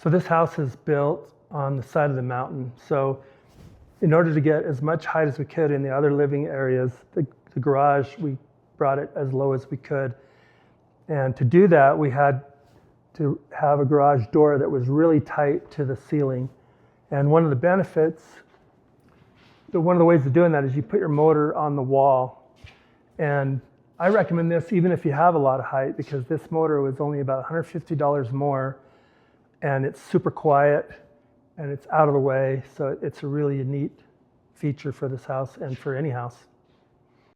So this house is built on the side of the mountain. So in order to get as much height as we could in the other living areas, the garage, we brought it as low as we could. And to do that, we had to have a garage door that was really tight to the ceiling. And one of the benefits, one of the ways of doing that is you put your motor on the wall. And I recommend this even if you have a lot of height, because this motor was only about $150 more, and it's super quiet and it's out of the way. So it's a really neat feature for this house and for any house.